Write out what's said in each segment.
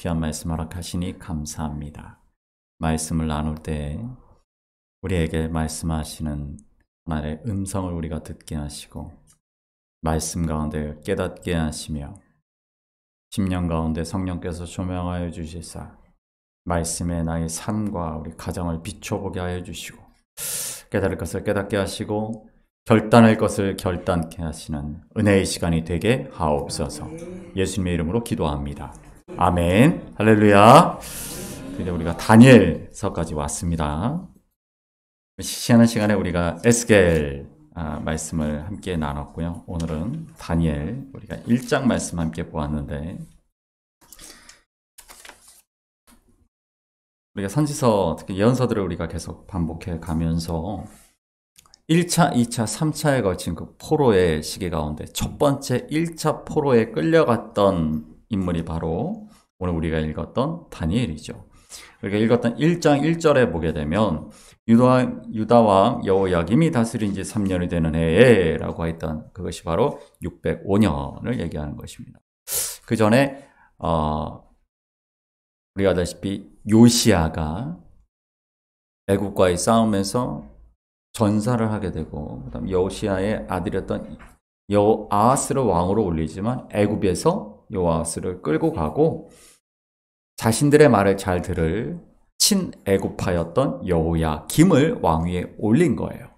귀한 말씀 허락하시니 감사합니다. 말씀을 나눌 때 우리에게 말씀하시는 하나님의 음성을 우리가 듣게 하시고 말씀 가운데 깨닫게 하시며 심령 가운데 성령께서 조명하여 주시사 말씀에 나의 삶과 우리 가정을 비춰보게 하여 주시고 깨달을 것을 깨닫게 하시고 결단할 것을 결단케 하시는 은혜의 시간이 되게 하옵소서. 예수님의 이름으로 기도합니다. 아멘. 할렐루야. 이제 우리가 다니엘서까지 왔습니다. 시시하는 시간에 우리가 에스겔 말씀을 함께 나눴고요. 오늘은 다니엘 우리가 1장 말씀 함께 보았는데 우리가 선지서 특히 예언서들을 우리가 계속 반복해 가면서 1차, 2차, 3차에 걸친 그 포로의 시기 가운데 첫 번째 1차 포로에 끌려갔던 인물이 바로 오늘 우리가 읽었던 다니엘이죠. 우리가 읽었던 1장 1절에 보게 되면 유다왕 여호야김이 다스린 지 3년이 되는 해에 라고 했던 그것이 바로 605년을 얘기하는 것입니다. 그 전에 우리가 알다시피 요시야가 애국과의 싸움에서 전사를 하게 되고 그다음 요시야의 아들이었던 여호아하스를 왕으로 올리지만 애굽에서 여호아하스를 끌고 가고 자신들의 말을 잘 들을 친애굽파였던 여호야김을 왕위에 올린 거예요.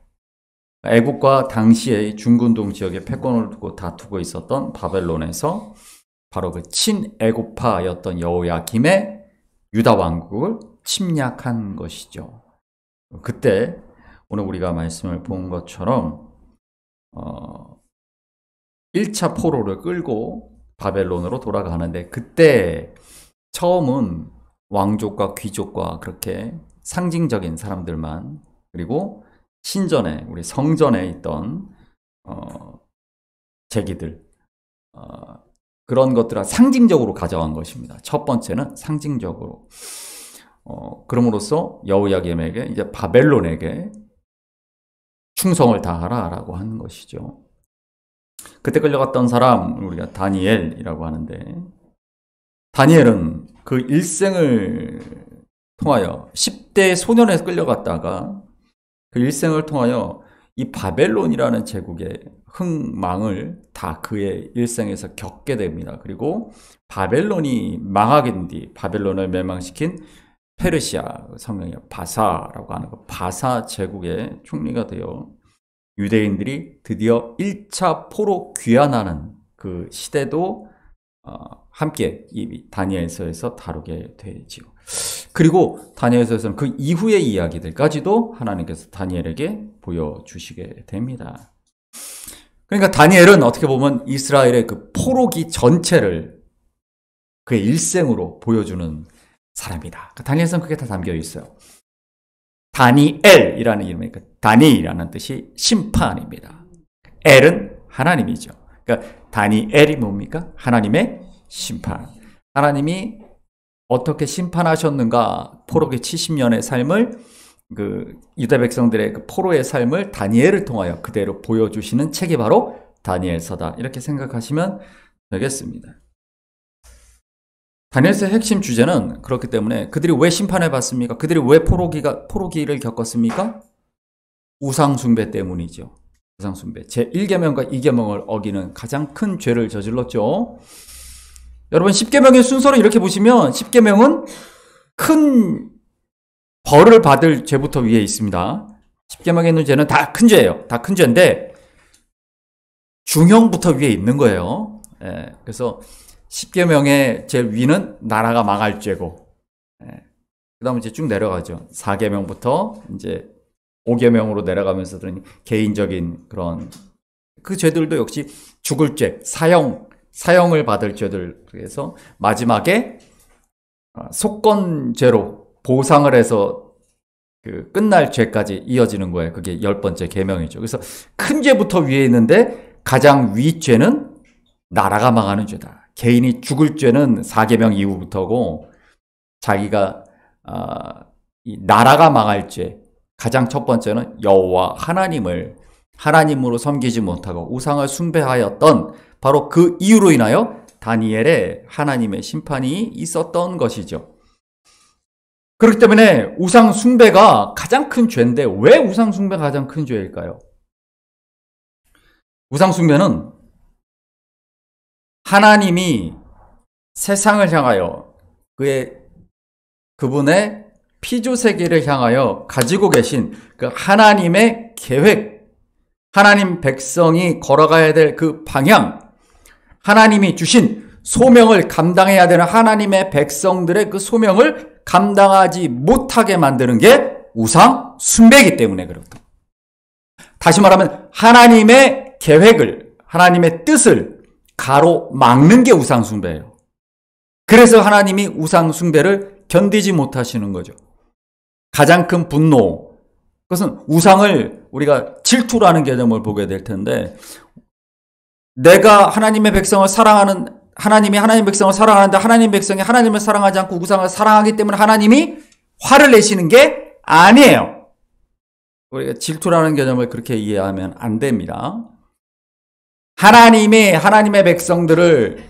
애굽과 당시의 중근동 지역의 패권을 두고 다투고 있었던 바벨론에서 바로 그 친애굽파였던 여호야김의 유다 왕국을 침략한 것이죠. 그때 오늘 우리가 말씀을 본 것처럼 1차 포로를 끌고 바벨론으로 돌아가는데 그때 처음은 왕족과 귀족과 그렇게 상징적인 사람들만 그리고 신전에 우리 성전에 있던 제기들 그런 것들을 상징적으로 가져간 것입니다. 첫 번째는 상징적으로 그럼으로써 여호야김에게 이제 바벨론에게 충성을 다하라라고 하는 것이죠. 그때 끌려갔던 사람 우리가 다니엘이라고 하는데 다니엘은 그 일생을 통하여 10대 소년에 끌려갔다가 그 일생을 통하여 이 바벨론이라는 제국의 흥망을 다 그의 일생에서 겪게 됩니다. 그리고 바벨론이 망하게 된 뒤 바벨론을 멸망시킨 페르시아 성경이 바사라고 하는 그 바사 제국의 총리가 되어 유대인들이 드디어 1차 포로 귀환하는 그 시대도 함께 이 다니엘서에서 다루게 되지요. 그리고 다니엘서에서는 그 이후의 이야기들까지도 하나님께서 다니엘에게 보여주시게 됩니다. 그러니까 다니엘은 어떻게 보면 이스라엘의 그 포로기 전체를 그의 일생으로 보여주는 사람이다. 다니엘서는 그게 다 담겨 있어요. 다니엘이라는 이름이니까 다니라는 뜻이 심판입니다. 엘은 하나님이죠. 그러니까 다니엘이 뭡니까? 하나님의 심판. 하나님이 어떻게 심판하셨는가? 포로기 70년의 삶을 그 유다 백성들의 그 포로의 삶을 다니엘을 통하여 그대로 보여주시는 책이 바로 다니엘서다. 이렇게 생각하시면 되겠습니다. 다니엘서의 핵심 주제는 그렇기 때문에 그들이 왜 심판을 받습니까? 그들이 왜 포로기를 겪었습니까? 우상숭배 때문이죠. 우상숭배. 제1계명과 2계명을 어기는 가장 큰 죄를 저질렀죠. 여러분 10계명의 순서를 이렇게 보시면 10계명은 큰 벌을 받을 죄부터 위에 있습니다. 10계명에 있는 죄는 다 큰 죄예요. 다 큰 죄인데 중형부터 위에 있는 거예요. 그래서 10계명의 제일 위는 나라가 망할 죄고 그 다음에 이제 쭉 내려가죠. 4계명부터 이제 5계명으로 내려가면서 개인적인 그런 그 죄들도 역시 죽을 죄, 사형을 받을 죄들. 그래서 마지막에 속건죄로 보상을 해서 그 끝날 죄까지 이어지는 거예요. 그게 10번째 계명이죠. 그래서 큰 죄부터 위에 있는데 가장 위 죄는 나라가 망하는 죄다. 개인이 죽을 죄는 4계명 이후부터고 자기가 이 나라가 망할 죄 가장 첫 번째는 여호와 하나님을 하나님으로 섬기지 못하고 우상을 숭배하였던 바로 그 이유로 인하여 다니엘에 하나님의 심판이 있었던 것이죠. 그렇기 때문에 우상 숭배가 가장 큰 죄인데 왜 우상 숭배가 가장 큰 죄일까요? 우상 숭배는 하나님이 세상을 향하여 그분의 피조세계를 향하여 가지고 계신 그 하나님의 계획, 하나님 백성이 걸어가야 될 그 방향, 하나님이 주신 소명을 감당해야 되는 하나님의 백성들의 그 소명을 감당하지 못하게 만드는 게 우상 숭배이기 때문에 그렇다. 다시 말하면 하나님의 계획을, 하나님의 뜻을 가로막는 게 우상 숭배예요. 그래서 하나님이 우상 숭배를 견디지 못하시는 거죠. 가장 큰 분노, 그것은 우상을 우리가 질투라는 개념을 보게 될 텐데, 내가 하나님의 백성을 사랑하는, 하나님이 하나님의 백성을 사랑하는데 하나님의 백성이 하나님을 사랑하지 않고 우상을 사랑하기 때문에 하나님이 화를 내시는 게 아니에요. 우리가 질투라는 개념을 그렇게 이해하면 안 됩니다. 하나님이 하나님의 백성들을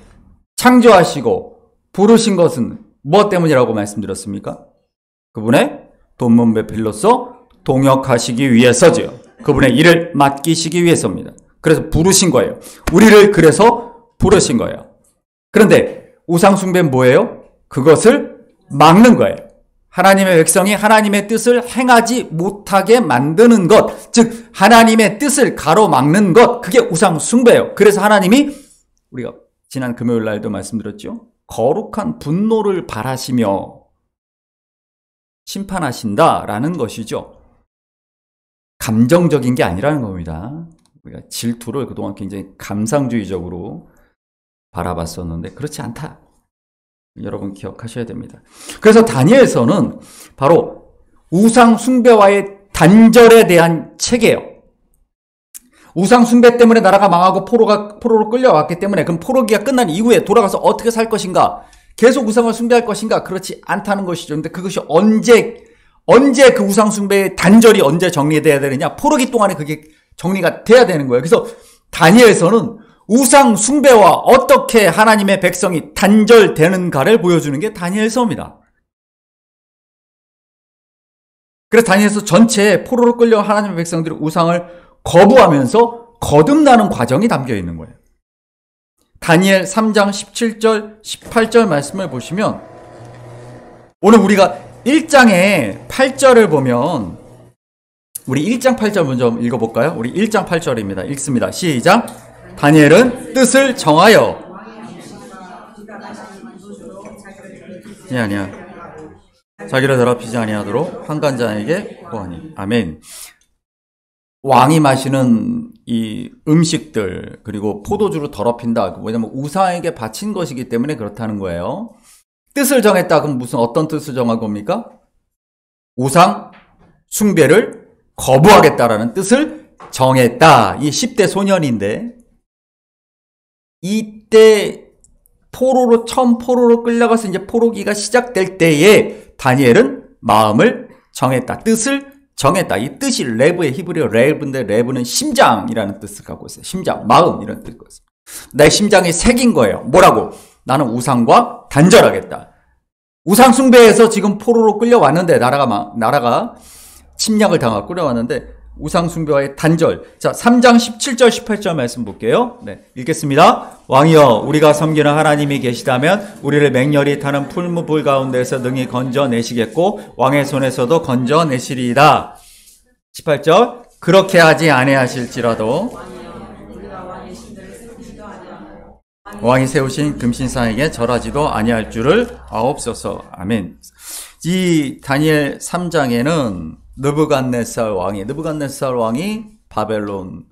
창조하시고 부르신 것은 무엇 때문이라고 말씀드렸습니까? 그분의 돈문배필로서 동역하시기 위해서죠. 그분의 일을 맡기시기 위해서입니다. 그래서 부르신 거예요. 우리를 그래서 부르신 거예요. 그런데 우상숭배는 뭐예요? 그것을 막는 거예요. 하나님의 백성이 하나님의 뜻을 행하지 못하게 만드는 것, 즉 하나님의 뜻을 가로막는 것, 그게 우상숭배예요. 그래서 하나님이, 우리가 지난 금요일 날도 말씀드렸죠, 거룩한 분노를 발하시며 심판하신다라는 것이죠. 감정적인 게 아니라는 겁니다. 우리가 질투를 그동안 굉장히 감상주의적으로 바라봤었는데 그렇지 않다. 여러분 기억하셔야 됩니다. 그래서 다니엘서는 바로 우상 숭배와의 단절에 대한 책이에요. 우상 숭배 때문에 나라가 망하고 포로로 끌려왔기 때문에 그럼 포로기가 끝난 이후에 돌아가서 어떻게 살 것인가? 계속 우상을 숭배할 것인가? 그렇지 않다는 것이죠. 근데 그것이 언제 그 우상 숭배의 단절이 언제 정리돼야 되느냐? 포로기 동안에 그게 정리가 돼야 되는 거예요. 그래서 다니엘서는 우상 숭배와 어떻게 하나님의 백성이 단절되는가를 보여주는 게 다니엘서입니다. 그래서 다니엘서 전체에 포로로 끌려 하나님의 백성들이 우상을 거부하면서 거듭나는 과정이 담겨 있는 거예요. 다니엘 3장 17절, 18절 말씀을 보시면, 오늘 우리가 1장의 8절을 보면, 우리 1장 8절 먼저 읽어볼까요? 우리 1장 8절입니다. 읽습니다. 시작. 다니엘은 뜻을 정하여, 아니야. 자기를 더럽히지 아니하도록 환관자에게 보하니. 아멘. 왕이 마시는 이 음식들, 그리고 포도주를 더럽힌다. 왜냐면 우상에게 바친 것이기 때문에 그렇다는 거예요. 뜻을 정했다. 그럼 무슨 어떤 뜻을 정한 겁니까? 우상 숭배를 거부하겠다라는 뜻을 정했다. 이 10대 소년인데, 이때 처음 포로로 끌려가서 이제 포로기가 시작될 때에 다니엘은 마음을 정했다. 뜻을 정했다. 이 뜻이 레브의 히브리어 레브인데, 레브는 심장이라는 뜻을 갖고 있어요. 심장, 마음 이런 뜻을 갖고 있어요. 내 심장에 새긴 거예요. 뭐라고? 나는 우상과 단절하겠다. 우상 숭배에서 지금 포로로 끌려왔는데, 나라가 침략을 당하고 끌려왔는데 우상 숭배와의 단절. 자, 3장 17절 18절 말씀 볼게요. 네, 읽겠습니다. 왕이여, 우리가 섬기는 하나님이 계시다면 우리를 맹렬히 타는 풀무불 가운데서 능히 건져내시겠고 왕의 손에서도 건져내시리이다. 18절. 그렇게 하지 아니하실지라도 왕이 세우신 금신상에게 절하지도 아니할 줄을 아옵소서. 아멘. 이 다니엘 3장에는 느부갓네살 왕이 바벨론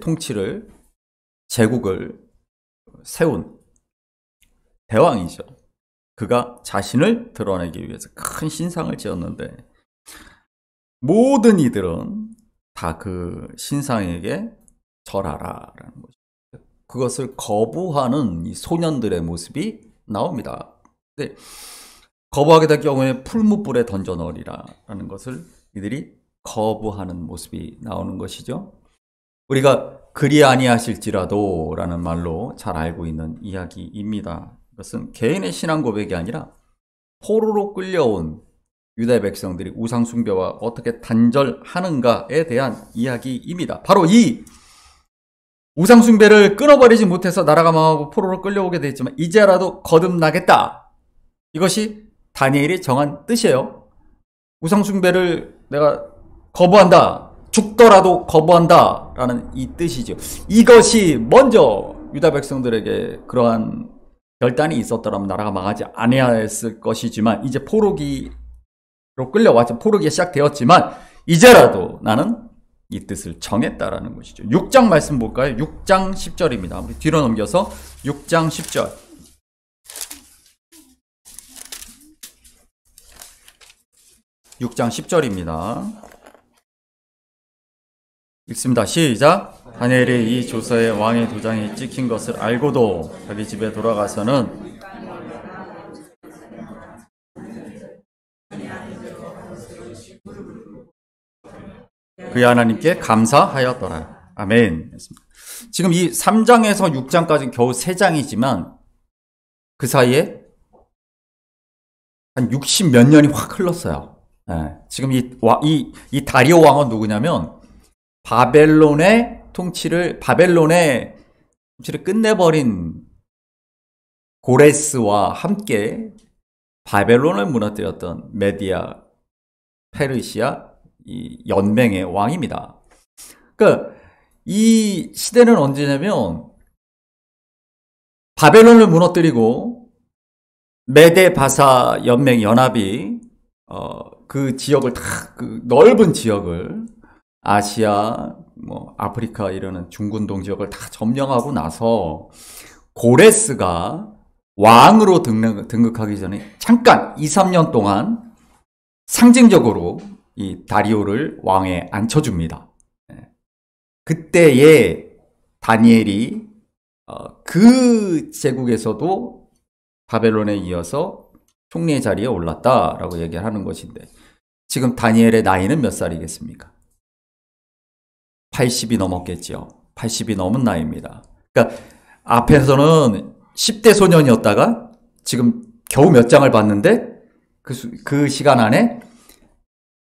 통치를, 제국을 세운 대왕이죠. 그가 자신을 드러내기 위해서 큰 신상을 지었는데 모든 이들은 다 그 신상에게 절하라라는 거죠. 그것을 거부하는 이 소년들의 모습이 나옵니다. 근데 거부하게 될 경우에 풀무불에 던져 넣으리라라는 것을 이들이 거부하는 모습이 나오는 것이죠. 우리가 그리 아니하실지라도 라는 말로 잘 알고 있는 이야기입니다. 이것은 개인의 신앙 고백이 아니라 포로로 끌려온 유대 백성들이 우상숭배와 어떻게 단절하는가에 대한 이야기입니다. 바로 이 우상숭배를 끊어버리지 못해서 나라가 망하고 포로로 끌려오게 되었지만 이제라도 거듭나겠다. 이것이 다니엘이 정한 뜻이에요. 우상숭배를 내가 거부한다. 죽더라도 거부한다. 라는 이 뜻이죠. 이것이 먼저 유다 백성들에게 그러한 결단이 있었더라면 나라가 망하지 아니했을 것이지만 이제 포로기로 끌려왔죠. 포로기가 시작되었지만 이제라도 나는 이 뜻을 정했다라는 것이죠. 6장 말씀 볼까요? 6장 10절입니다. 우리 뒤로 넘겨서 6장 10절. 6장 10절입니다. 읽습니다. 시작. 다니엘이 이 조서에 왕의 도장이 찍힌 것을 알고도 자기 집에 돌아가서는 그의 하나님께 감사하였더라. 아멘. 지금 이 3장에서 6장까지 겨우 3장이지만 그 사이에 한 60 몇 년이 확 흘렀어요. 네. 지금 이 다리오 왕은 누구냐면 바벨론의 통치를 끝내버린 고레스와 함께 바벨론을 무너뜨렸던 메디아, 페르시아 이 연맹의 왕입니다. 그러니까 이 시대는 언제냐면 바벨론을 무너뜨리고 메데 바사 연맹 연합이 그 지역을 그 넓은 지역을 아시아, 아프리카 이러는 중근동 지역을 다 점령하고 나서 고레스가 왕으로 등극하기 전에 잠깐 2, 3년 동안 상징적으로 이 다리오를 왕에 앉혀줍니다. 그때에 다니엘이 그 제국에서도 바벨론에 이어서 총리의 자리에 올랐다라고 얘기하는 것인데 지금 다니엘의 나이는 몇 살이겠습니까? 80이 넘었겠죠. 80이 넘은 나이입니다. 그러니까 앞에서는 10대 소년이었다가 지금 겨우 몇 장을 봤는데 그 시간 안에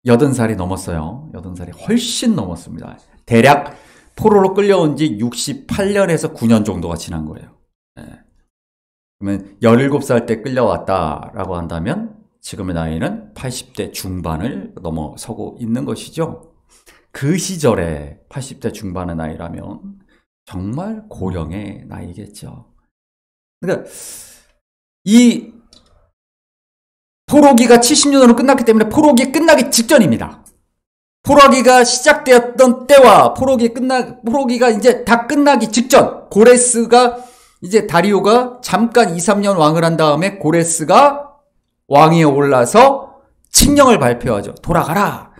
80살이 넘었어요. 80살이 훨씬 넘었습니다. 대략 포로로 끌려온 지 68년에서 9년 정도가 지난 거예요. 네. 그러면 17살 때 끌려왔다라고 한다면 지금의 나이는 80대 중반을 넘어서고 있는 것이죠. 그 시절에 80대 중반의 나이라면 정말 고령의 나이겠죠. 그러니까 이 포로기가 70년으로 끝났기 때문에 포로기 끝나기 직전입니다. 포로기가 시작되었던 때와 포로기가 이제 다 끝나기 직전, 고레스가 이제 다리오가 잠깐 2, 3년 왕을 한 다음에 고레스가 왕위에 올라서 칙령을 발표하죠. 돌아가라.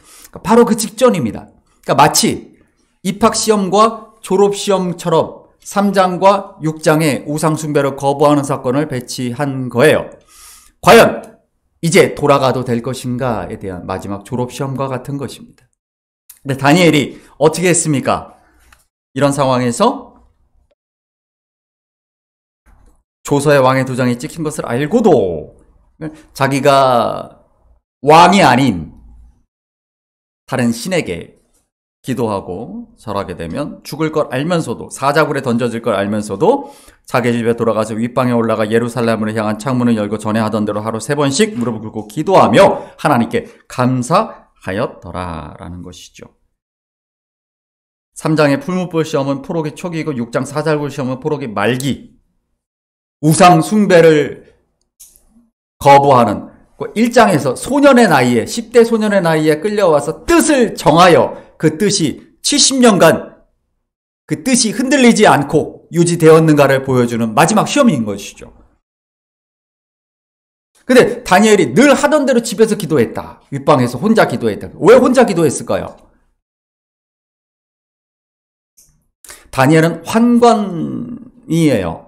바로 그 직전입니다. 그러니까 마치 입학시험과 졸업시험처럼 3장과 6장에 우상숭배를 거부하는 사건을 배치한 거예요. 과연 이제 돌아가도 될 것인가에 대한 마지막 졸업시험과 같은 것입니다. 근데 다니엘이 어떻게 했습니까? 이런 상황에서 조서의 왕의 도장이 찍힌 것을 알고도 자기가 왕이 아닌 다른 신에게 기도하고 절하게 되면 죽을 걸 알면서도 사자굴에 던져질 걸 알면서도 자기 집에 돌아가서 윗방에 올라가 예루살렘으로 향한 창문을 열고 전에 하던 대로 하루 3번씩 무릎을 꿇고 기도하며 하나님께 감사하였더라 라는 것이죠. 3장의 풀무불 시험은 포로기 초기이고 6장 사자굴 시험은 포로기 말기. 우상 숭배를 거부하는 1장에서 소년의 나이에 10대 소년의 나이에 끌려와서 뜻을 정하여 그 뜻이 70년간 그 뜻이 흔들리지 않고 유지되었는가를 보여주는 마지막 시험인 것이죠. 근데 다니엘이 늘 하던 대로 집에서 기도했다. 윗방에서 혼자 기도했다. 왜 혼자 기도했을까요? 다니엘은 환관이에요.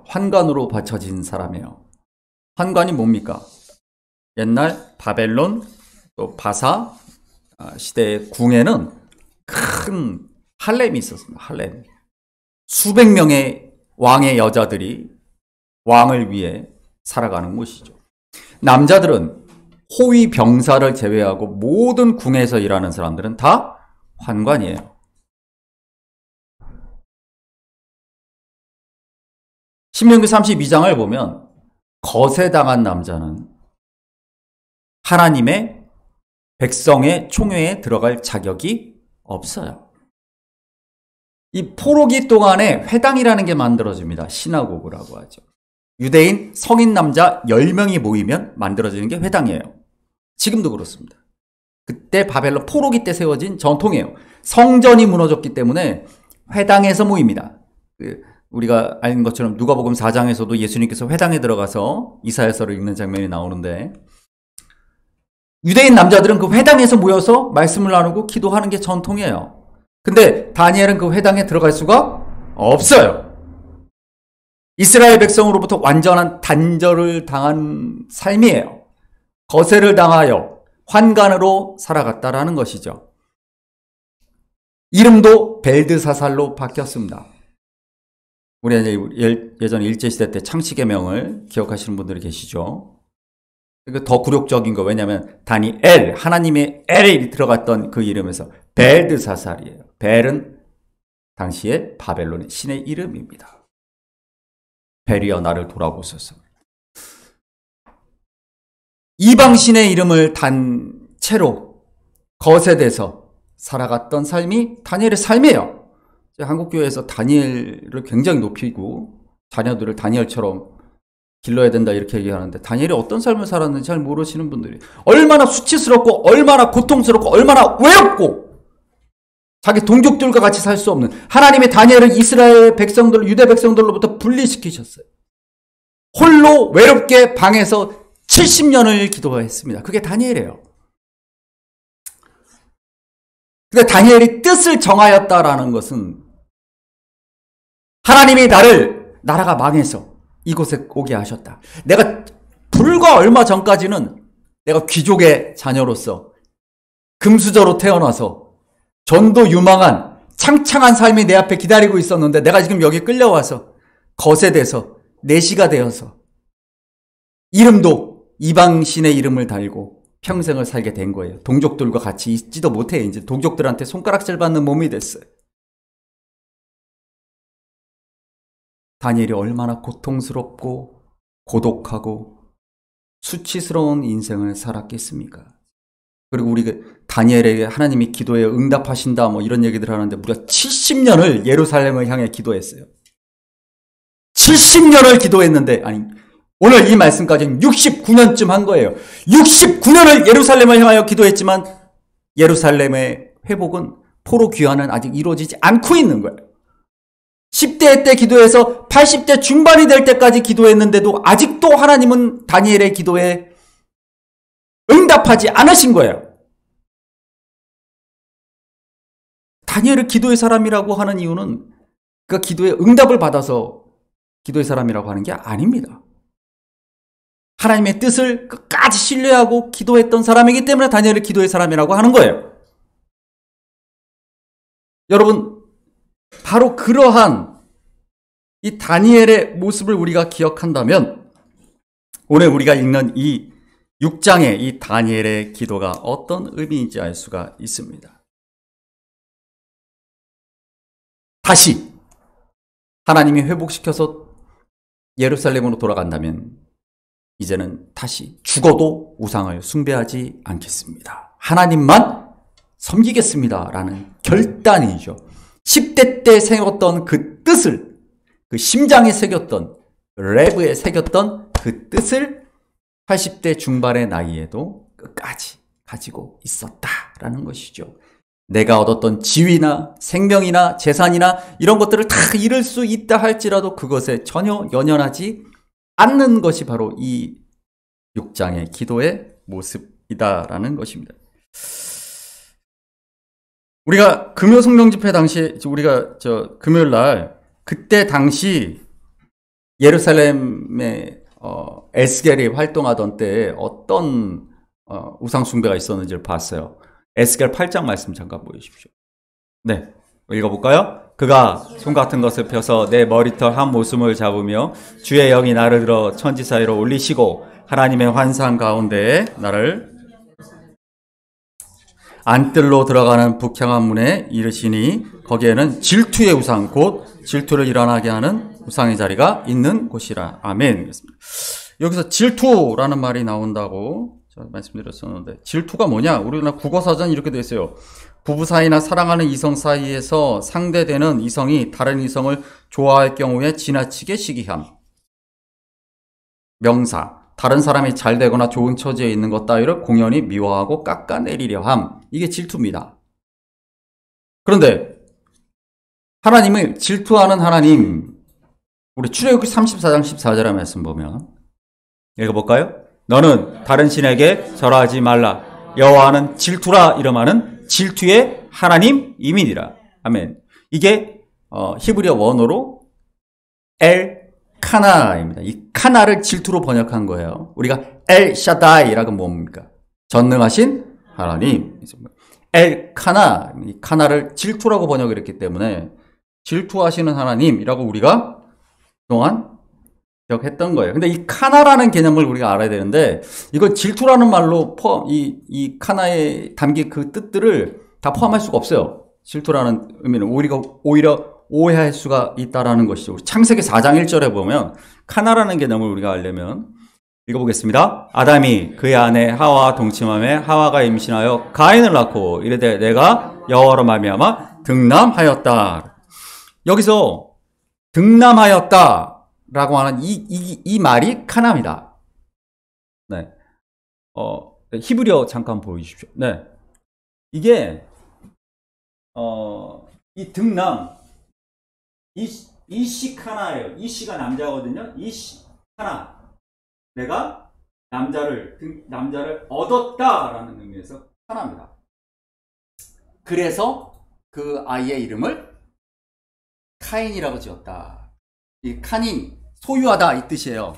환관으로 바쳐진 사람이에요. 환관이 뭡니까? 옛날 바벨론 또 바사 시대의 궁에는 큰 할렘이 있었습니다. 할렘. 수백 명의 왕의 여자들이 왕을 위해 살아가는 곳이죠. 남자들은 호위 병사를 제외하고 모든 궁에서 일하는 사람들은 다 환관이에요. 신명기 32장을 보면 거세당한 남자는 하나님의 백성의 총회에 들어갈 자격이 없어요. 이 포로기 동안에 회당이라는 게 만들어집니다. 시나고그라고 하죠. 유대인 성인 남자 10명이 모이면 만들어지는 게 회당이에요. 지금도 그렇습니다. 그때 바벨론 포로기 때 세워진 전통이에요. 성전이 무너졌기 때문에 회당에서 모입니다. 우리가 아는 것처럼 누가복음 4장에서도 예수님께서 회당에 들어가서 이사야서를 읽는 장면이 나오는데, 유대인 남자들은 그 회당에서 모여서 말씀을 나누고 기도하는 게 전통이에요. 근데 다니엘은 그 회당에 들어갈 수가 없어요. 이스라엘 백성으로부터 완전한 단절을 당한 삶이에요. 거세를 당하여 환관으로 살아갔다라는 것이죠. 이름도 벨드사살로 바뀌었습니다. 우리가 예전 일제시대 때 창씨계명을 기억하시는 분들이 계시죠? 더 굴욕적인 거, 왜냐하면 다니엘, 하나님의 엘이 들어갔던 그 이름에서 벨드사살이에요. 벨은 당시에 바벨론의 신의 이름입니다. 벨이여 나를 돌아보소서. 이방신의 이름을 단 채로 거세돼서 살아갔던 삶이 다니엘의 삶이에요. 한국교회에서 다니엘을 굉장히 높이고 자녀들을 다니엘처럼 길러야 된다 이렇게 얘기하는데, 다니엘이 어떤 삶을 살았는지 잘 모르시는 분들이, 얼마나 수치스럽고 얼마나 고통스럽고 얼마나 외롭고 자기 동족들과 같이 살 수 없는, 하나님의 다니엘을 이스라엘 백성들, 유대 백성들로부터 분리시키셨어요. 홀로 외롭게 방에서 70년을 기도했습니다. 그게 다니엘이에요. 근데 다니엘이 뜻을 정하였다라는 것은, 하나님이 나라가 망해서 이곳에 오게 하셨다. 내가 불과 얼마 전까지는 내가 귀족의 자녀로서 금수저로 태어나서 전도 유망한 창창한 삶이 내 앞에 기다리고 있었는데, 내가 지금 여기 끌려와서 거세돼서 내시가 되어서 이름도 이방신의 이름을 달고 평생을 살게 된 거예요. 동족들과 같이 있지도 못해. 이제 동족들한테 손가락질 받는 몸이 됐어요. 다니엘이 얼마나 고통스럽고 고독하고 수치스러운 인생을 살았겠습니까? 그리고 우리가 다니엘에게 하나님이 기도에 응답하신다 뭐 이런 얘기들 하는데, 무려 70년을 예루살렘을 향해 기도했어요. 70년을 기도했는데, 아니 오늘 이 말씀까지는 69년쯤 한 거예요. 69년을 예루살렘을 향하여 기도했지만 예루살렘의 회복은, 포로 귀환은 아직 이루어지지 않고 있는 거예요. 10대 때 기도해서 80대 중반이 될 때까지 기도했는데도 아직도 하나님은 다니엘의 기도에 응답하지 않으신 거예요. 다니엘을 기도의 사람이라고 하는 이유는 그 기도에 응답을 받아서 기도의 사람이라고 하는 게 아닙니다. 하나님의 뜻을 끝까지 신뢰하고 기도했던 사람이기 때문에 다니엘을 기도의 사람이라고 하는 거예요. 여러분, 바로 그러한 이 다니엘의 모습을 우리가 기억한다면, 오늘 우리가 읽는 이 6장의 이 다니엘의 기도가 어떤 의미인지 알 수가 있습니다. 다시 하나님이 회복시켜서 예루살렘으로 돌아간다면 이제는 다시 죽어도 우상을 숭배하지 않겠습니다. 하나님만 섬기겠습니다 라는 결단이죠. 10대 때 새겼던 그 뜻을, 그 심장에 새겼던, 랩에 새겼던 그 뜻을 80대 중반의 나이에도 끝까지 가지고 있었다라는 것이죠. 내가 얻었던 지위나 생명이나 재산이나 이런 것들을 다 잃을 수 있다 할지라도 그것에 전혀 연연하지 않는 것이 바로 이 6장의 기도의 모습이다라는 것입니다. 우리가 금요 성령 집회 당시, 우리가 금요일 날 그때 당시 예루살렘에 에스겔이 활동하던 때에 어떤 우상 숭배가 있었는지를 봤어요. 에스겔 8장 말씀 잠깐 보여주십시오. 네, 읽어볼까요? 그가 손 같은 것을 펴서 내 머리털 한 모숨을 잡으며 주의 영이 나를 들어 천지 사이로 올리시고 하나님의 환상 가운데에 나를 안뜰로 들어가는 북향한 문에 이르시니 거기에는 질투의 우상 곧 질투를 일어나게 하는 우상의 자리가 있는 곳이라. 아멘. 여기서 질투라는 말이 나온다고 말씀드렸었는데, 질투가 뭐냐? 우리나라 국어사전이 이렇게 돼 있어요. 부부 사이나 사랑하는 이성 사이에서 상대되는 이성이 다른 이성을 좋아할 경우에 지나치게 시기함. 명사, 다른 사람이 잘 되거나 좋은 처지에 있는 것 따위를 공연히 미워하고 깎아내리려 함. 이게 질투입니다. 그런데 하나님을 질투하는 하나님, 우리 출애굽기 34장 14절의 말씀 보면 읽어볼까요? 너는 다른 신에게 절하지 말라. 여호와는 질투라 이름하는 질투의 하나님이니라. 아멘. 이게 히브리어 원어로 엘카나입니다. 이 카나를 질투로 번역한 거예요. 우리가 엘샤다이라고 뭡니까? 전능하신 하나님. 엘카나, 이 카나를 질투라고 번역을 했기 때문에 질투하시는 하나님이라고 우리가 그동안 기억했던 거예요. 근데 이 카나라는 개념을 우리가 알아야 되는데, 이걸 질투라는 말로 이 카나에 담긴 그 뜻들을 다 포함할 수가 없어요. 질투라는 의미는 오히려 오해할 수가 있다라는 것이죠. 창세기 4장 1절에 보면 카나라는 개념을 우리가 알려면 읽어보겠습니다. 아담이 그의 아내 하와와 동침함에 하와가 임신하여 가인을 낳고 이르되 내가 여호와로 말미암아 등남하였다. 여기서 등남하였다 라고 하는 이 말이 카나입니다. 네. 히브리어 잠깐 보여주십시오. 네. 이게, 이 등남, 이씨 카나예요. 이씨가 남자거든요. 이씨 카나. 내가 남자를 얻었다라는 의미에서 카나입니다. 그래서 그 아이의 이름을 카인이라고 지었다. 이 카닌, 소유하다 이 뜻이에요.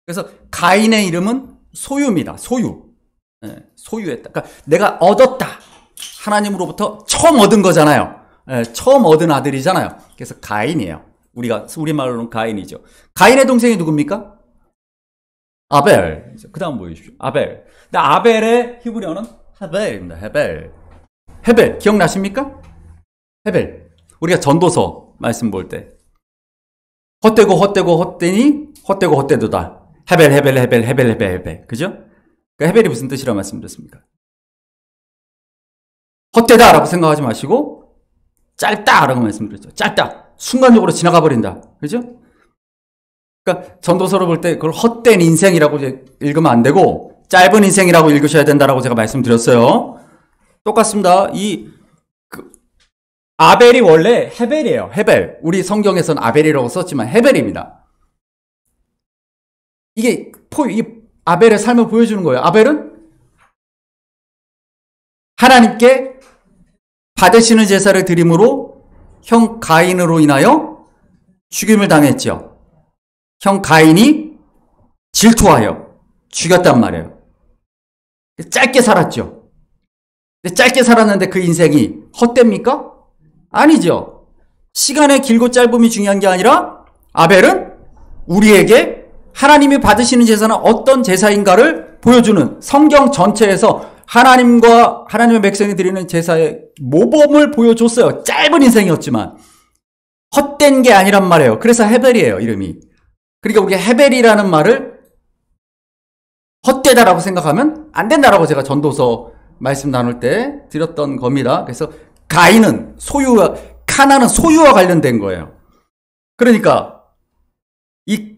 그래서 가인의 이름은 소유입니다. 소유. 네, 소유했다. 그러니까 내가 얻었다. 하나님으로부터 처음 얻은 거잖아요. 네, 처음 얻은 아들이잖아요. 그래서 가인이에요. 우리말로는 가인이죠. 가인의 동생이 누굽니까? 아벨. 그 다음 보여주십시오. 아벨. 근데 아벨의 히브리어는 헤벨입니다. 헤벨. 기억나십니까? 헤벨. 우리가 전도서 말씀 볼 때 헛되고 헛되도다. 헤벨. 그죠? 그러니까 헤벨이 무슨 뜻이라고 말씀드렸습니까? 헛되다라고 생각하지 마시고 짧다라고 말씀드렸죠. 짧다. 순간적으로 지나가 버린다. 그죠? 그러니까 전도서를 볼 때 그걸 헛된 인생이라고 읽으면 안 되고 짧은 인생이라고 읽으셔야 된다라고 제가 말씀드렸어요. 똑같습니다. 아벨이 원래 헤벨이에요. 헤벨. 우리 성경에서는 아벨이라고 썼지만 헤벨입니다. 이게 아벨의 삶을 보여주는 거예요. 아벨은 하나님께 받으시는 제사를 드림으로 형 가인으로 인하여 죽임을 당했죠. 형 가인이 질투하여 죽였단 말이에요. 짧게 살았죠. 근데 짧게 살았는데 그 인생이 헛됩니까? 아니죠. 시간의 길고 짧음이 중요한 게 아니라 아벨은 우리에게 하나님이 받으시는 제사는 어떤 제사인가를 보여주는, 성경 전체에서 하나님과 하나님의 백성이 드리는 제사의 모범을 보여줬어요. 짧은 인생이었지만 헛된 게 아니란 말이에요. 그래서 헤벨이에요, 이름이. 그러니까 우리가 헤벨이라는 말을 헛되다라고 생각하면 안 된다라고 제가 전도서 말씀 나눌 때 드렸던 겁니다. 그래서 가인은 카나는 소유와 관련된 거예요. 그러니까 이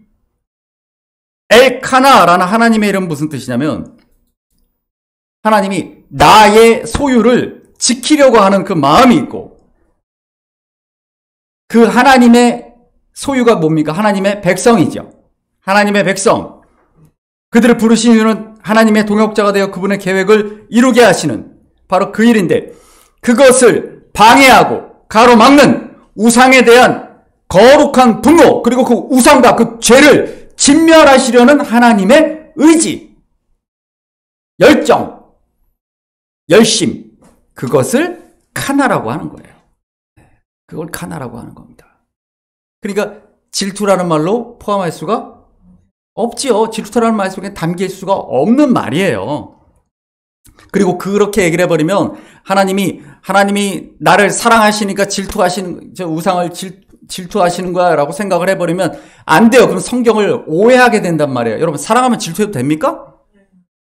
엘카나라는 하나님의 이름은 무슨 뜻이냐면, 하나님이 나의 소유를 지키려고 하는 그 마음이 있고, 그 하나님의 소유가 뭡니까? 하나님의 백성이죠. 하나님의 백성. 그들을 부르신 이유는 하나님의 동역자가 되어 그분의 계획을 이루게 하시는 바로 그 일인데, 그것을 방해하고 가로막는 우상에 대한 거룩한 분노, 그리고 그 우상과 그 죄를 진멸하시려는 하나님의 의지, 열정, 열심, 그것을 카나라고 하는 거예요. 그걸 카나라고 하는 겁니다. 그러니까 질투라는 말로 포함할 수가 없지요. 질투라는 말 속에 담길 수가 없는 말이에요. 그리고 그렇게 얘기를 해버리면 하나님이 나를 사랑하시니까 우상을 질투하시는 거야 라고 생각을 해버리면 안 돼요. 그럼 성경을 오해하게 된단 말이에요. 여러분, 사랑하면 질투해도 됩니까?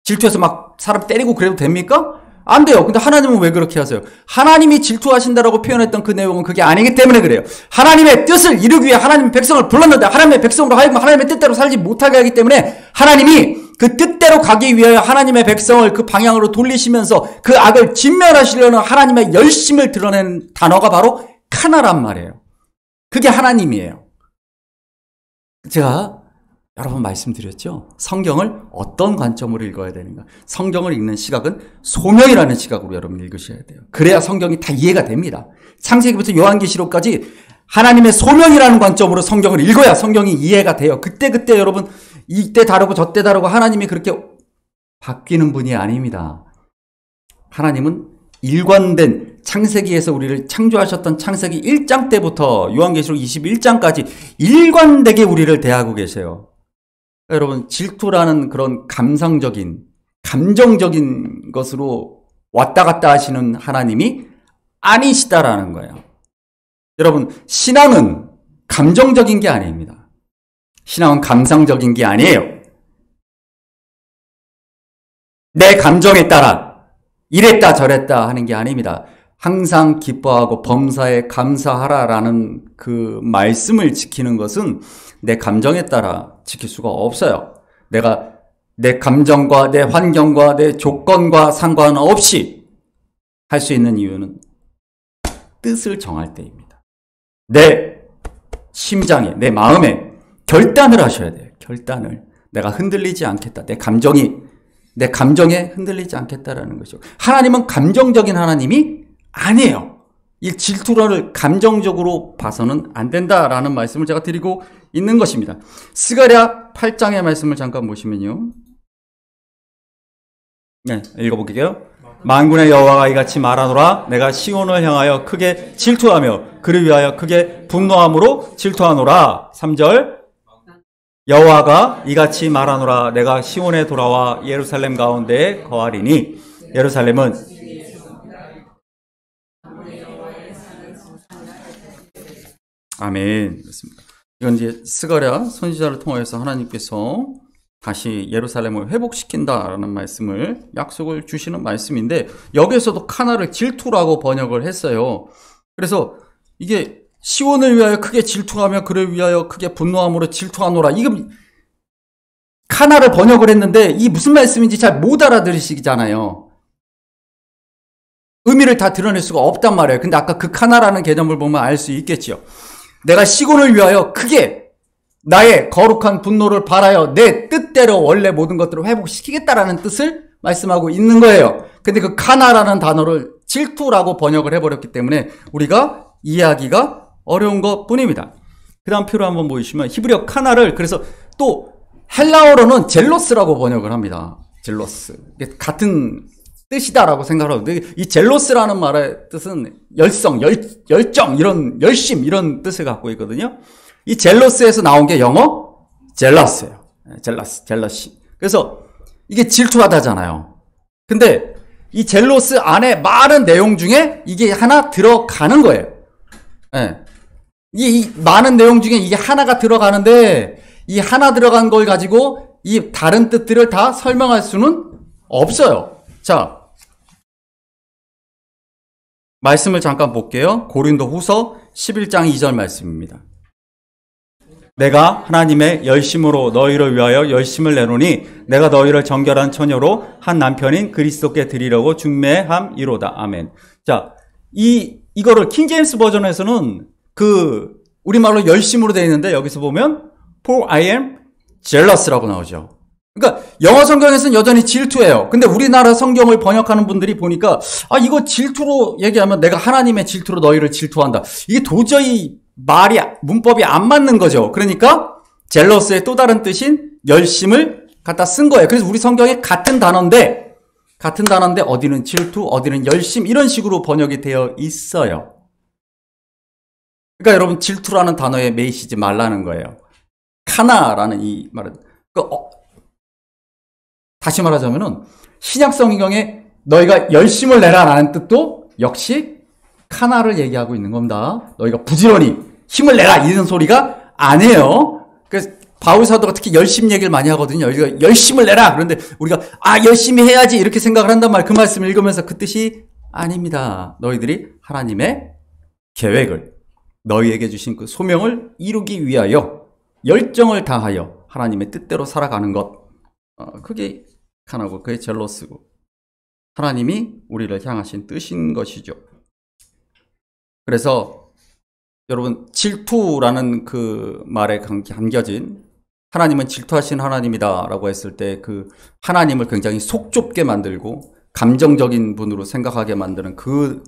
질투해서 막 사람 때리고 그래도 됩니까? 안 돼요. 근데 하나님은 왜 그렇게 하세요? 하나님이 질투하신다라고 표현했던 그 내용은 그게 아니기 때문에 그래요. 하나님의 뜻을 이루기 위해 하나님 백성을 불렀는데 하나님의 백성으로 하여금 하나님의 뜻대로 살지 못하게 하기 때문에 하나님이 그 뜻대로 가기 위하여 하나님의 백성을 그 방향으로 돌리시면서 그 악을 진멸하시려는 하나님의 열심을 드러내는 단어가 바로 카나란 말이에요. 그게 하나님이에요. 제가 여러 번 말씀드렸죠. 성경을 어떤 관점으로 읽어야 되는가. 성경을 읽는 시각은 소명이라는 시각으로 여러분 읽으셔야 돼요. 그래야 성경이 다 이해가 됩니다. 창세기부터 요한계시록까지 하나님의 소명이라는 관점으로 성경을 읽어야 성경이 이해가 돼요. 그때 여러분 이때 다르고 저때 다르고 하나님이 그렇게 바뀌는 분이 아닙니다. 하나님은 일관된 창세기에서 우리를 창조하셨던 창세기 1장 때부터 요한계시록 21장까지 일관되게 우리를 대하고 계세요. 여러분, 질투라는 그런 감성적인, 감정적인 것으로 왔다 갔다 하시는 하나님이 아니시다라는 거예요. 여러분, 신앙은 감정적인 게 아닙니다. 신앙은 감상적인 게 아니에요. 내 감정에 따라 이랬다 저랬다 하는 게 아닙니다. 항상 기뻐하고 범사에 감사하라라는 그 말씀을 지키는 것은 내 감정에 따라 지킬 수가 없어요. 내가 내 감정과 내 환경과 내 조건과 상관없이 할 수 있는 이유는 뜻을 정할 때입니다. 내 심장에, 내 마음에 결단을 하셔야 돼요. 결단을. 내가 흔들리지 않겠다. 내 감정에 흔들리지 않겠다라는 것이죠. 하나님은 감정적인 하나님이 아니에요. 이 질투를 감정적으로 봐서는 안 된다라는 말씀을 제가 드리고 있는 것입니다. 스가랴 8장의 말씀을 잠깐 보시면요. 네, 읽어볼게요. 만군의 여호와가 이같이 말하노라. 내가 시온을 향하여 크게 질투하며 그를 위하여 크게 분노함으로 질투하노라. 3절. 여호와가 이같이 말하노라. 내가 시온에 돌아와 예루살렘 가운데에 거하리니 예루살렘은 아멘. 그렇습니다. 이건 이제 스가랴 선지자를 통해서 하나님께서 다시 예루살렘을 회복시킨다라는 말씀을 약속을 주시는 말씀인데 여기에서도 카나를 질투라고 번역을 했어요. 그래서 이게 시온을 위하여 크게 질투하며 그를 위하여 크게 분노함으로 질투하노라. 이거 카나를 번역을 했는데 이 무슨 말씀인지 잘 못 알아들으시잖아요. 의미를 다 드러낼 수가 없단 말이에요. 근데 아까 그 카나라는 개념을 보면 알 수 있겠죠. 내가 시온을 위하여 크게 나의 거룩한 분노를 발하여 내 뜻대로 원래 모든 것들을 회복시키겠다라는 뜻을 말씀하고 있는 거예요. 근데 그 카나라는 단어를 질투라고 번역을 해버렸기 때문에 우리가 이해하기가 어려운 것 뿐입니다. 그 다음 표로 한번 보시면 히브리어 카나를 그래서 또 헬라어로는 젤로스라고 번역을 합니다. 젤로스. 같은 뜻이다라고 생각을 하는데 이 젤로스라는 말의 뜻은 열성, 열정, 이런 열심 이런 뜻을 갖고 있거든요. 이 젤로스에서 나온 게 영어 젤러스예요. 젤러시. 그래서 이게 질투하다잖아요. 근데 이 젤로스 안에 많은 내용 중에 이게 하나 들어가는 거예요. 네. 이 많은 내용 중에 이게 하나가 들어가는데 이 하나 들어간 걸 가지고 이 다른 뜻들을 다 설명할 수는 없어요. 자, 말씀을 잠깐 볼게요. 고린도 후서 11장 2절 말씀입니다. 내가 하나님의 열심으로 너희를 위하여 열심을 내노니 내가 너희를 정결한 처녀로 한 남편인 그리스도께 드리려고 중매함이로다. 아멘. 자, 이거를 킹제임스 버전에서는 그 우리말로 열심으로 되어 있는데 여기서 보면 For I am jealous라고 나오죠. 그러니까 영어 성경에서는 여전히 질투예요. 근데 우리나라 성경을 번역하는 분들이 보니까 이거 질투로 얘기하면 내가 하나님의 질투로 너희를 질투한다. 이게 도저히 문법이 안 맞는 거죠. 그러니까 젤러스의 또 다른 뜻인 열심을 갖다 쓴 거예요. 그래서 우리 성경에 같은 단어인데 어디는 질투, 어디는 열심 이런 식으로 번역이 되어 있어요. 그러니까 여러분 질투라는 단어에 매이시지 말라는 거예요. 카나라는 이 말은 다시 말하자면은 신약 성경에 너희가 열심을 내라라는 뜻도 역시 카나를 얘기하고 있는 겁니다. 너희가 부지런히 힘을 내라 이런 소리가 아니에요. 그래서 바울 사도가 특히 열심 얘기를 많이 하거든요. 여기가 열심을 내라. 그런데 우리가 열심히 해야지 이렇게 생각을 한단 말이에요. 그 말씀을 읽으면서 그 뜻이 아닙니다. 너희들이 하나님의 계획을 너희에게 주신 그 소명을 이루기 위하여 열정을 다하여 하나님의 뜻대로 살아가는 것. 그게 카나고 그게 젤로스고 하나님이 우리를 향하신 뜻인 것이죠. 그래서 여러분 질투라는 그 말에 담겨진 하나님은 질투하신 하나님이다라고 했을 때 그 하나님을 굉장히 속 좁게 만들고 감정적인 분으로 생각하게 만드는 그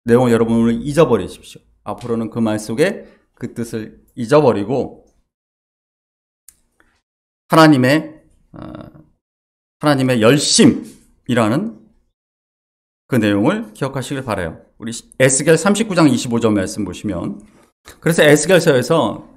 내용을 여러분을 잊어버리십시오. 앞으로는 그 말 속에 그 뜻을 잊어버리고 하나님의 열심이라는 그 내용을 기억하시길 바라요. 우리 에스겔 39장 25절 말씀 보시면 그래서 에스겔서에서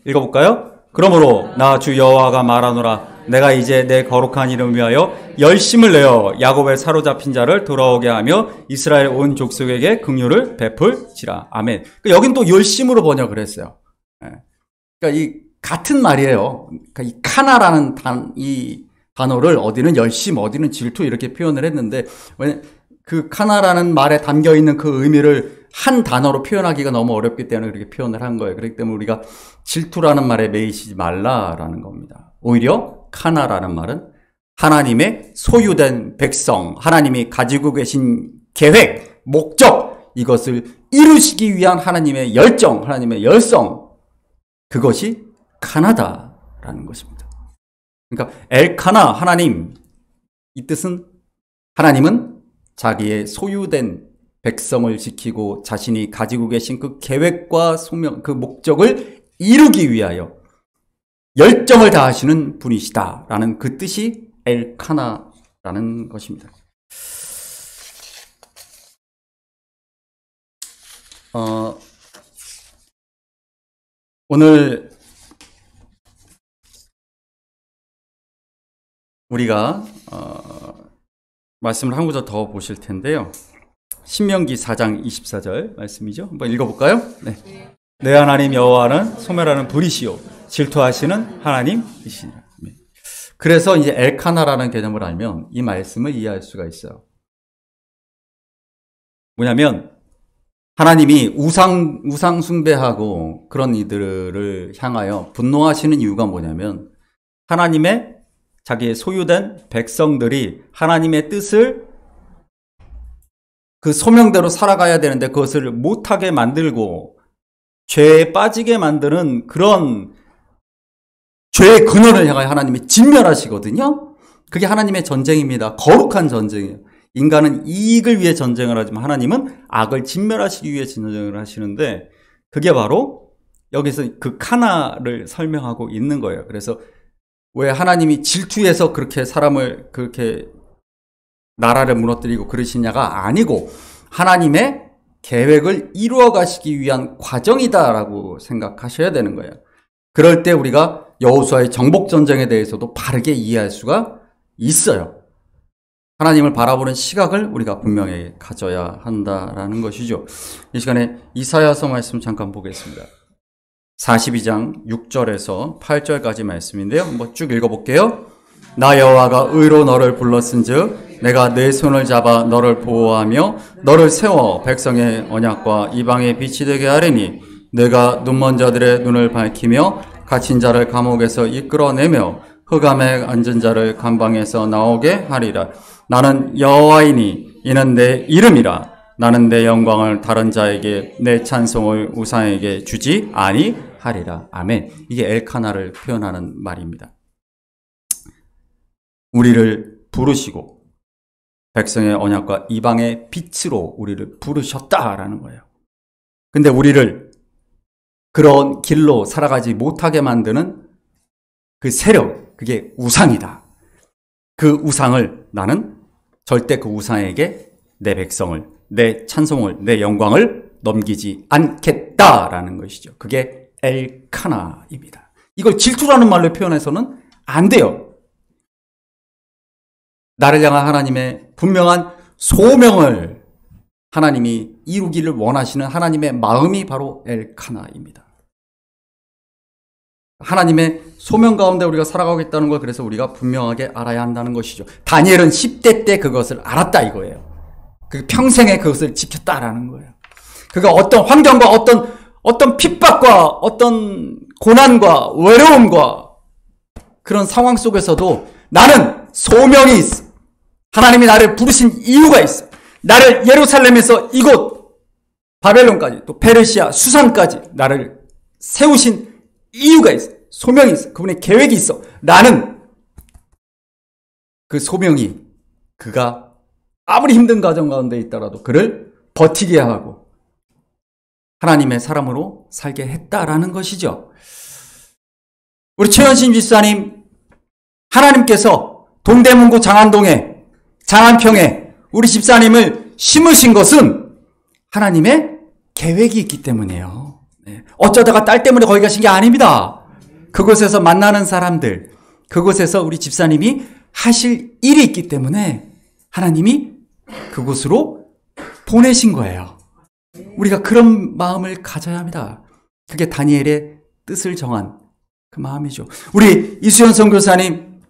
읽어볼까요? 그러므로 나 주 여호와가 말하노라 내가 이제 내 거룩한 이름 위하여 열심을 내어 야곱의 사로잡힌 자를 돌아오게 하며 이스라엘 온 족속에게 긍휼을 베풀지라. 아멘. 여긴 또 열심으로 번역을 했어요. 그러니까 이 같은 말이에요. 그러니까 이 카나라는 이 단어를 어디는 열심, 어디는 질투 이렇게 표현을 했는데 그 카나라는 말에 담겨 있는 그 의미를 한 단어로 표현하기가 너무 어렵기 때문에 그렇게 표현을 한 거예요. 그렇기 때문에 우리가 질투라는 말에 매이시지 말라라는 겁니다. 오히려 카나라는 말은 하나님의 소유된 백성, 하나님이 가지고 계신 계획, 목적, 이것을 이루시기 위한 하나님의 열정, 하나님의 열성, 그것이 카나다라는 것입니다. 그러니까 엘카나, 하나님, 이 뜻은 하나님은 자기의 소유된 백성을 지키고 자신이 가지고 계신 그 계획과 소명, 그 목적을 이루기 위하여 열정을 다하시는 분이시다라는 그 뜻이 엘카나라는 것입니다. 오늘 우리가 말씀을 한 구절 더 보실 텐데요. 신명기 4장 24절 말씀이죠. 한번 읽어볼까요? 네. 내 하나님 여호와는 소멸하는 불이시요 질투하시는 하나님이시니라. 그래서 이제 엘카나라는 개념을 알면 이 말씀을 이해할 수가 있어요. 뭐냐면 하나님이 우상 숭배하고 그런 이들을 향하여 분노하시는 이유가 뭐냐면 하나님의 자기의 소유된 백성들이 하나님의 뜻을 그 소명대로 살아가야 되는데 그것을 못하게 만들고 죄에 빠지게 만드는 그런 죄의 근원을 향하여 하나님이 진멸하시거든요. 그게 하나님의 전쟁입니다. 거룩한 전쟁이에요. 인간은 이익을 위해 전쟁을 하지만 하나님은 악을 진멸하시기 위해 전쟁을 하시는데 그게 바로 여기서 그 카나를 설명하고 있는 거예요. 그래서 왜 하나님이 질투해서 그렇게 사람을 그렇게 나라를 무너뜨리고 그러시냐가 아니고 하나님의 계획을 이루어 가시기 위한 과정이다라고 생각하셔야 되는 거예요. 그럴 때 우리가 여호수아의 정복 전쟁에 대해서도 바르게 이해할 수가 있어요. 하나님을 바라보는 시각을 우리가 분명히 가져야 한다라는 것이죠. 이 시간에 이사야서 말씀 잠깐 보겠습니다. 42장 6절에서 8절까지 말씀인데요. 한번 쭉 읽어볼게요. 나 여호와가 의로 너를 불렀은즉 내가 내 손을 잡아 너를 보호하며 너를 세워 백성의 언약과 이방의 빛이 되게 하리니 내가 눈먼 자들의 눈을 밝히며 갇힌 자를 감옥에서 이끌어내며 흑암에 앉은 자를 감방에서 나오게 하리라. 나는 여호와이니 이는 내 이름이라. 나는 내 영광을 다른 자에게 내 찬송을 우상에게 주지 아니하리라. 아멘. 이게 엘카나를 표현하는 말입니다. 우리를 부르시고 백성의 언약과 이방의 빛으로 우리를 부르셨다라는 거예요. 근데 우리를 그런 길로 살아가지 못하게 만드는 그 세력, 그게 우상이다. 그 우상을 나는 절대 그 우상에게 내 백성을, 내 찬송을, 내 영광을 넘기지 않겠다라는 것이죠. 그게 엘카나입니다. 이걸 질투라는 말로 표현해서는 안 돼요. 나를 향한 하나님의 분명한 소명을 하나님이 이루기를 원하시는 하나님의 마음이 바로 엘카나입니다. 하나님의 소명 가운데 우리가 살아가고 있다는 걸 그래서 우리가 분명하게 알아야 한다는 것이죠. 다니엘은 10대 때 그것을 알았다 이거예요. 그 평생에 그것을 지켰다라는 거예요. 그가 어떤 환경과 어떤 핍박과 어떤 고난과 외로움과 그런 상황 속에서도 나는 소명이 있어. 하나님이 나를 부르신 이유가 있어. 나를 예루살렘에서 이곳 바벨론까지 또 페르시아 수산까지 나를 세우신 이유가 있어. 소명이 있어. 그분의 계획이 있어. 나는 그 소명이 그가 아무리 힘든 가정 가운데 있더라도 그를 버티게 하고 하나님의 사람으로 살게 했다라는 것이죠. 우리 최현신 집사님, 하나님께서 동대문구 장안동에, 장안평에 우리 집사님을 심으신 것은 하나님의 계획이 있기 때문이에요. 어쩌다가 딸 때문에 거기 가신 게 아닙니다. 그곳에서 만나는 사람들, 그곳에서 우리 집사님이 하실 일이 있기 때문에 하나님이 그곳으로 보내신 거예요. 우리가 그런 마음을 가져야 합니다. 그게 다니엘의 뜻을 정한 그 마음이죠. 우리 이수연 선교사님,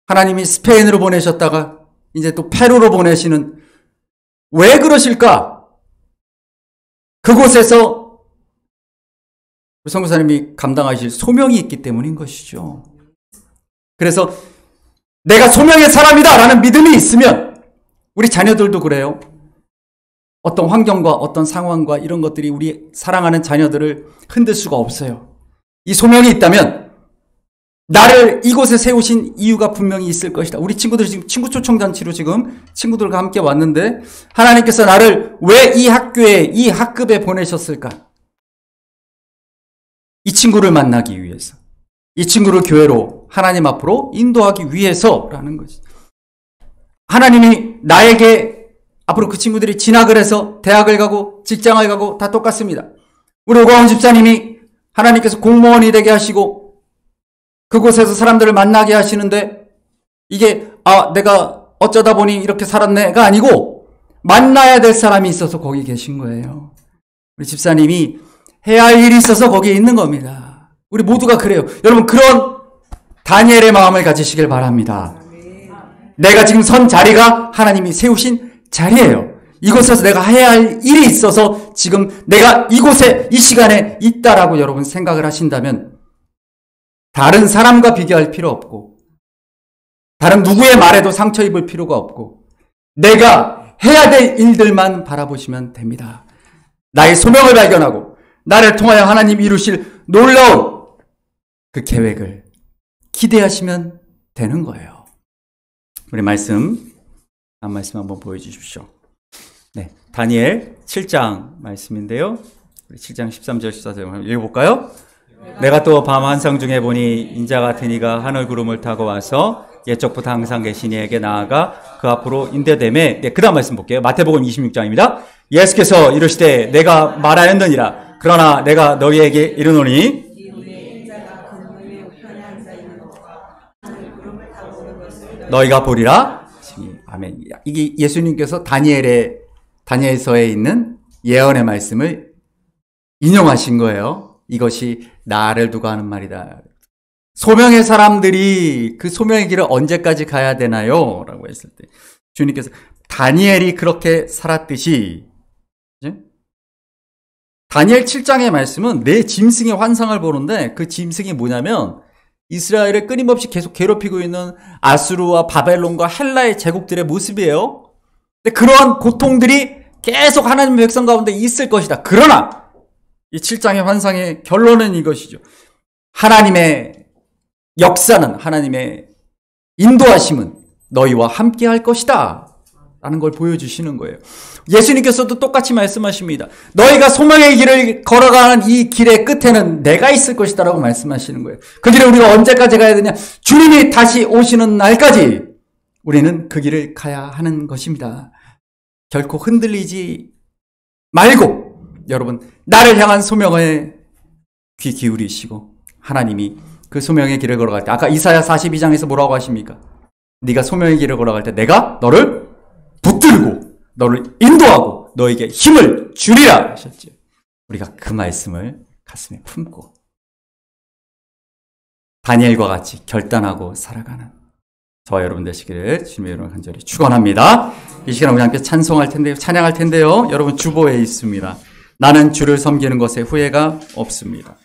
하나님이 스페인으로 보내셨다가 이제 또 페루로 보내시는, 왜 그러실까? 그곳에서 선교사님이 감당하실 소명이 있기 때문인 것이죠. 그래서 내가 소명의 사람이다 라는 믿음이 있으면, 우리 자녀들도 그래요. 어떤 환경과 어떤 상황과 이런 것들이 우리 사랑하는 자녀들을 흔들 수가 없어요. 이 소명이 있다면 나를 이곳에 세우신 이유가 분명히 있을 것이다. 우리 친구들이 지금 친구 초청잔치로 지금 친구들과 함께 왔는데, 하나님께서 나를 왜 이 학교에, 이 학급에 보내셨을까? 이 친구를 만나기 위해서, 이 친구를 교회로 하나님 앞으로 인도하기 위해서라는 거지. 하나님이 나에게 앞으로 그 친구들이 진학을 해서 대학을 가고 직장을 가고 다 똑같습니다. 우리 오광훈 집사님이 하나님께서 공무원이 되게 하시고 그곳에서 사람들을 만나게 하시는데, 이게 내가 어쩌다 보니 이렇게 살았네가 아니고 만나야 될 사람이 있어서 거기 계신 거예요. 우리 집사님이 해야 할 일이 있어서 거기에 있는 겁니다. 우리 모두가 그래요. 여러분, 그런 다니엘의 마음을 가지시길 바랍니다. 내가 지금 선 자리가 하나님이 세우신 자리예요. 이곳에서 내가 해야 할 일이 있어서 지금 내가 이곳에 이 시간에 있다라고 여러분 생각을 하신다면, 다른 사람과 비교할 필요 없고 다른 누구의 말에도 상처 입을 필요가 없고 내가 해야 될 일들만 바라보시면 됩니다. 나의 소명을 발견하고 나를 통하여 하나님 이루실 놀라운 그 계획을 기대하시면 되는 거예요. 우리 말씀, 한 말씀 한번 보여주십시오. 네, 다니엘 7장 말씀인데요. 7장 13절 14절 한번 읽어볼까요? 내가 또 밤 환상 중에 보니 인자 같은 이가 하늘 구름을 타고 와서 옛적부터 항상 계신 이에게 나아가 그 앞으로 인도되매. 네, 그 다음 말씀 볼게요. 마태복음 26장입니다. 예수께서 이르시되 내가 말하였느니라. 그러나 내가 너희에게 이르노니 너희가 보리라. 아멘. 이게 예수님께서 다니엘서에 있는 예언의 말씀을 인용하신 거예요. 이것이 나를 두고 하는 말이다. 소명의 사람들이 그 소명의 길을 언제까지 가야 되나요? 라고 했을 때 주님께서 다니엘이 그렇게 살았듯이, 다니엘 7장의 말씀은 내 짐승의 환상을 보는데, 그 짐승이 뭐냐면 이스라엘을 끊임없이 계속 괴롭히고 있는 아수르와 바벨론과 헬라의 제국들의 모습이에요. 근데 그러한 고통들이 계속 하나님의 백성 가운데 있을 것이다. 그러나 이 7장의 환상의 결론은 이것이죠. 하나님의 역사는, 하나님의 인도하심은 너희와 함께 할 것이다 라는 걸 보여주시는 거예요. 예수님께서도 똑같이 말씀하십니다. 너희가 소명의 길을 걸어가는 이 길의 끝에는 내가 있을 것이다 라고 말씀하시는 거예요. 그 길을 우리가 언제까지 가야 되냐? 주님이 다시 오시는 날까지 우리는 그 길을 가야 하는 것입니다. 결코 흔들리지 말고 여러분, 나를 향한 소명에 귀 기울이시고 하나님이 그 소명의 길을 걸어갈 때, 아까 이사야 42장에서 뭐라고 하십니까? 네가 소명의 길을 걸어갈 때 내가 너를 붙들고 너를 인도하고 너에게 힘을 주리라 하셨죠. 우리가 그 말씀을 가슴에 품고 다니엘과 같이 결단하고 살아가는 저와 여러분 되시기를 주님의 이름으로 간절히 축원합니다. 이 시간 우리 함께 찬송할 텐데요, 찬양할 텐데요. 여러분 주보에 있습니다. 나는 주를 섬기는 것에 후회가 없습니다.